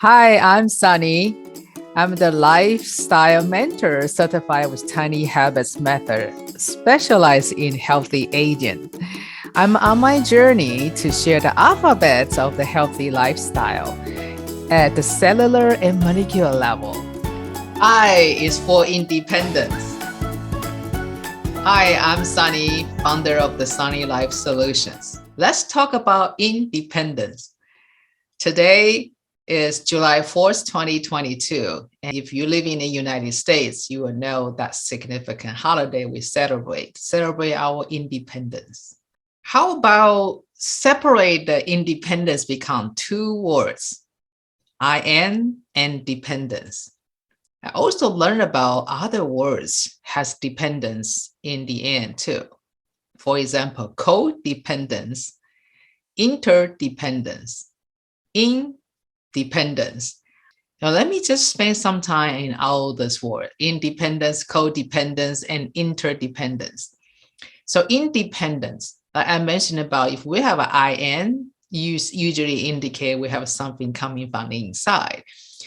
Hi, I'm Sunny. I'm the lifestyle mentor certified with Tiny Habits Method, specialized in healthy aging. I'm on my journey to share the alphabets of the healthy lifestyle at the cellular and molecular level. I is for independence. Hi, I'm Sunny, founder of the Sunny Life Solutions. Let's talk about independence. Today is July 4th, 2022. And if you live in the United States, you will know that significant holiday we celebrate our independence. How about separate the independence become two words, I am and dependence. I also learned about other words has dependence in the end too. For example, codependence, interdependence, independence. Now, let me just spend some time in all this word, independence, codependence, and interdependence. So independence, like I mentioned about if we have an IN, usually indicate we have something coming from the inside.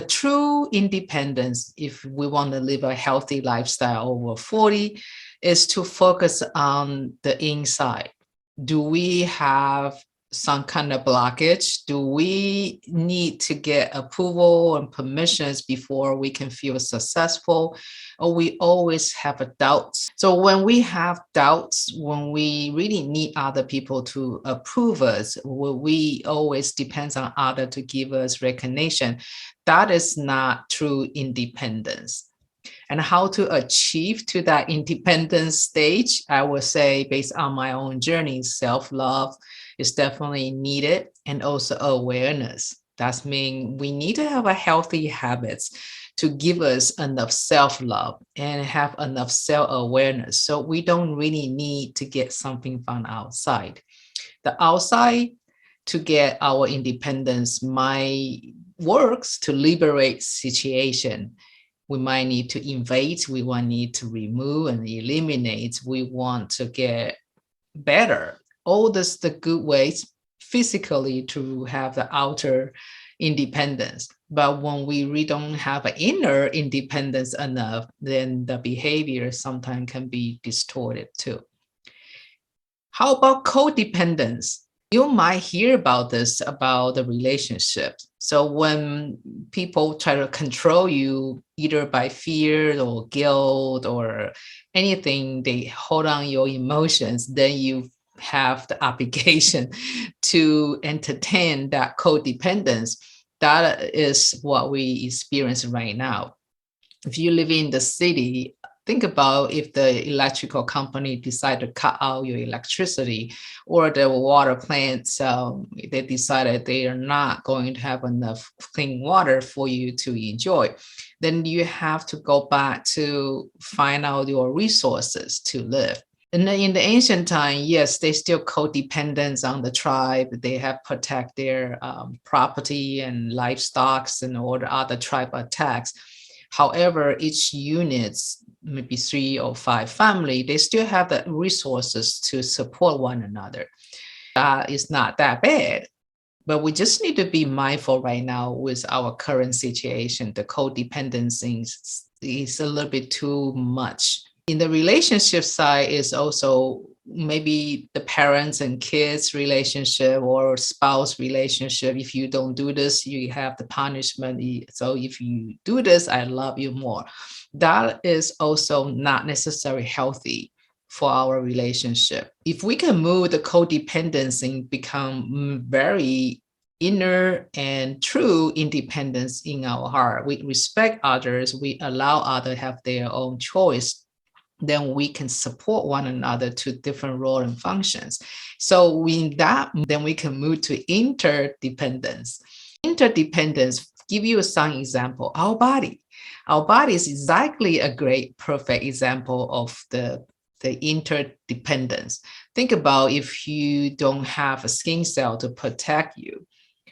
True independence, if we want to live a healthy lifestyle over 40, is to focus on the inside. Do we have some kind of blockage? Do we need to get approval and permissions before we can feel successful? Or we always have a doubts. So when we have doubts, when we really need other people to approve us, we always depends on other to give us recognition. That is not true independence. And how to achieve to that independence stage, I would say based on my own journey, self-love is definitely needed, and also awareness. That means we need to have a healthy habits to give us enough self-love and have enough self-awareness. So we don't really need to get something from outside. The outside to get our independence might works to liberate situation. We might need to invade, we might need to remove and eliminate, we want to get better. All this the good ways physically to have the outer independence. But when we really don't have an inner independence enough, then the behavior sometimes can be distorted too. How about codependence? You might hear about this about the relationship. So when people try to control you either by fear or guilt or anything, they hold on your emotions, then you have the obligation to entertain that codependence. That is what we experience right now. If you live in the city, think about if the electrical company decide to cut out your electricity, or the water plants, they decided they are not going to have enough clean water for you to enjoy, then you have to go back to find out your resources to live. And in the ancient time, yes, they still codependence on the tribe. They have protect their property and livestock and all the other tribe attacks. However, each units, maybe 3 or 5 family, they still have the resources to support one another. That is not that bad. But we just need to be mindful right now with our current situation. The codependency is a little bit too much. In the relationship side is also maybe the parents and kids relationship or spouse relationship. If you don't do this, you have the punishment. So if you do this, I love you more. That is also not necessarily healthy for our relationship. If we can move the codependency become very inner and true independence in our heart, we respect others, we allow others have their own choice, then we can support one another to different role and functions. So in that, then we can move to interdependence. Interdependence, give you some example, our body. Our body is exactly a great, perfect example of the interdependence. Think about if you don't have a skin cell to protect you,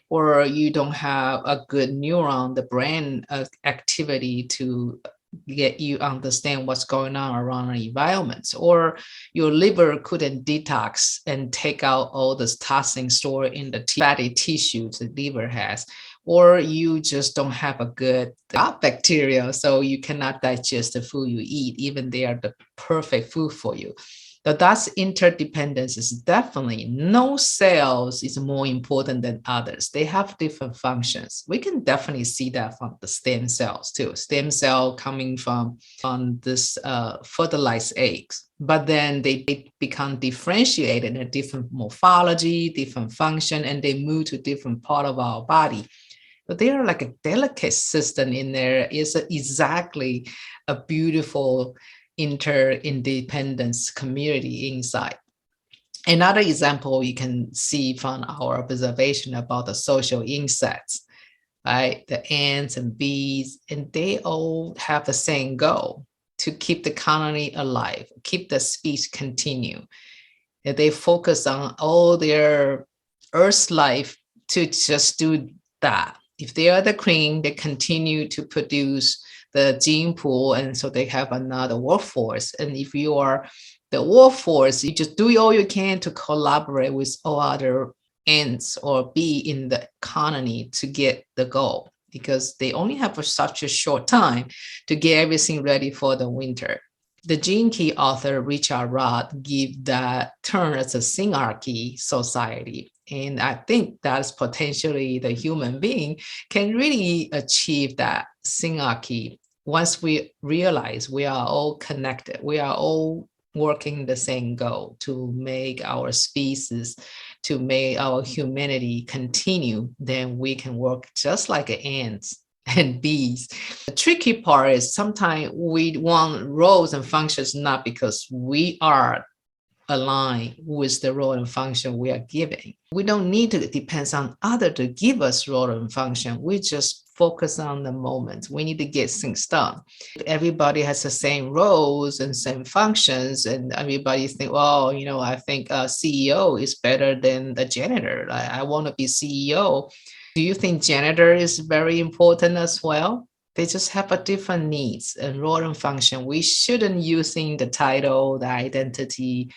or you don't have a good neuron, the brain activity to get you understand what's going on around the environment, or your liver couldn't detox and take out all this toxin stored in the fatty tissues the liver has. or you just don't have a good gut bacteria, so you cannot digest the food you eat, even they are the perfect food for you. But that's interdependence is definitely no cells is more important than others. They have different functions. We can definitely see that from the stem cells too. Stem cell coming from this fertilized eggs, but then they become differentiated in a different morphology, different function, and they move to different part of our body. But they are like a delicate system in there. It's exactly a beautiful interdependence community inside. Another example you can see from our observation about the social insects, right? The ants and bees, and they all have the same goal to keep the colony alive, keep the species continue. And they focus on all their Earth's life to just do that. If they are the queen, they continue to produce the gene pool, and so they have another workforce. And if you are the workforce, you just do all you can to collaborate with all other ants or bee in the colony to get the goal, because they only have such a short time to get everything ready for the winter. The Gene Key author Richard Roth gave that term as a synarchy society. And I think that's potentially the human being can really achieve that synarchy once we realize we are all connected. We are all working the same goal to make our species, to make our humanity continue. Then we can work just like ants and bees. The tricky part is sometimes we want roles and functions not because we are aligned with the role and function we are giving. We don't need to depend on others to give us role and function. We just focus on the moment. We need to get things done. Everybody has the same roles and same functions, and everybody think, well, I think a CEO is better than the janitor. I want to be CEO. Do you think janitor is very important as well? They just have a different needs and role and function. We shouldn't using the title, the identity,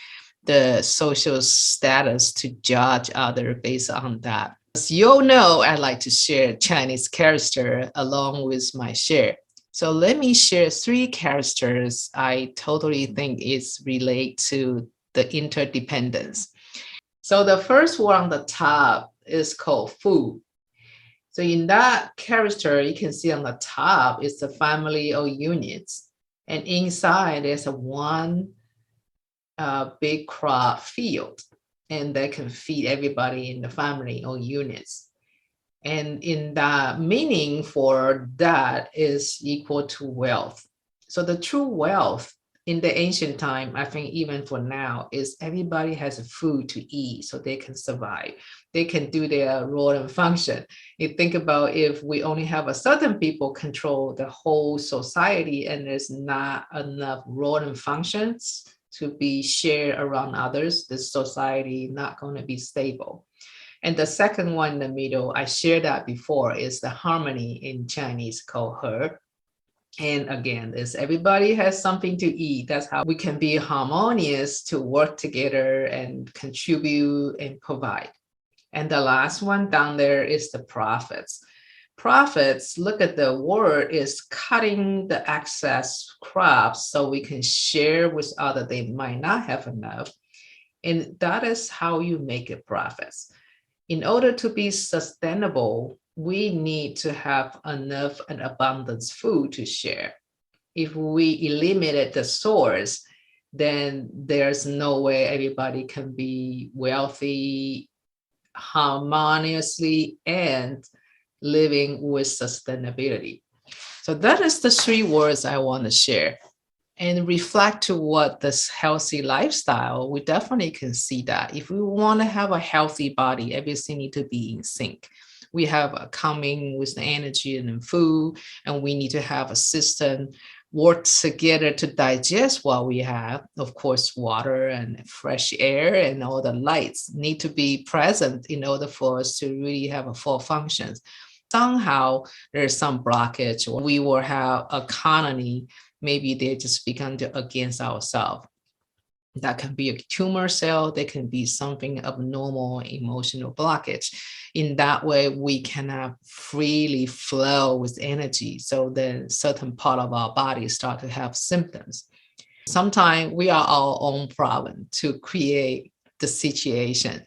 the social status to judge other based on that. As you all know, I like to share Chinese character along with my share. So let me share 3 characters I totally think is relate to the interdependence. So the first one on the top is called Fu. So in that character, you can see on the top is the family of units. And inside there's a one big crop field. And that can feed everybody in the family or units. And in the meaning for that is equal to wealth. So the true wealth in the ancient time, I think even for now, is everybody has food to eat so they can survive. They can do their role and function. You think about if we only have a certain people control the whole society and there's not enough role and functions to be shared around others, the society not going to be stable. And the second one in the middle, I shared that before, is the harmony in Chinese called He. And again, is everybody has something to eat. That's how we can be harmonious to work together and contribute and provide. And the last one down there is the profits. Profits, look at the word, is cutting the excess crops so we can share with others. They might not have enough. And that is how you make it profits. In order to be sustainable, we need to have enough and abundance food to share. If we eliminate the source, then there's no way everybody can be wealthy, harmoniously, and living with sustainability. So that is the 3 words I want to share. And reflect to what this healthy lifestyle, we definitely can see that if we want to have a healthy body, everything need to be in sync. We have a coming with the energy and food, and we need to have a system work together to digest what we have. Of course, water and fresh air and all the lights need to be present in order for us to really have a full functions. Somehow there's some blockage, or we will have a colony, maybe they just become against ourselves. That can be a tumor cell, they can be something abnormal, emotional blockage. In that way, we cannot freely flow with energy. So then certain part of our body start to have symptoms. Sometimes we are our own problem to create the situation.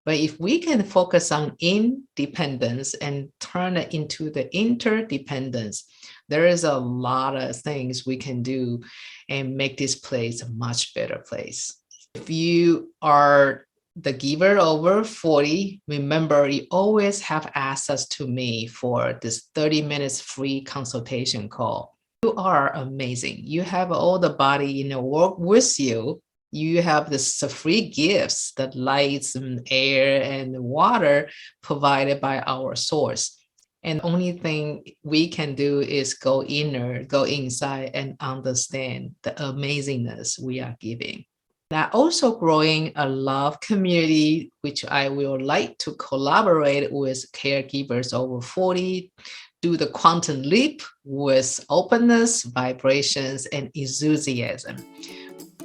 But if we can focus on independence and turn it into the interdependence, there is a lot of things we can do and make this place a much better place. If you are the giver over 40, remember you always have access to me for this 30 minutes free consultation call. You are amazing. You have all the body in the work with you. You have this free gifts, the lights and air and water provided by our source. And the only thing we can do is go inner, go inside and understand the amazingness we are giving. Now, also growing a love community, which I will like to collaborate with caregivers over 40, do the quantum leap with openness, vibrations, and enthusiasm.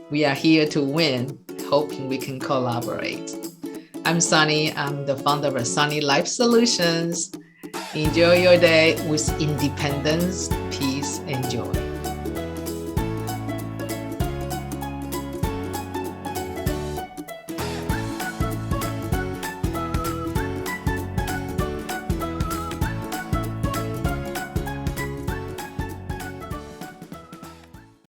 We are here to win, hoping we can collaborate. I'm Sunny. I'm the founder of Sunny Life Solutions. Enjoy your day with independence, peace, and joy.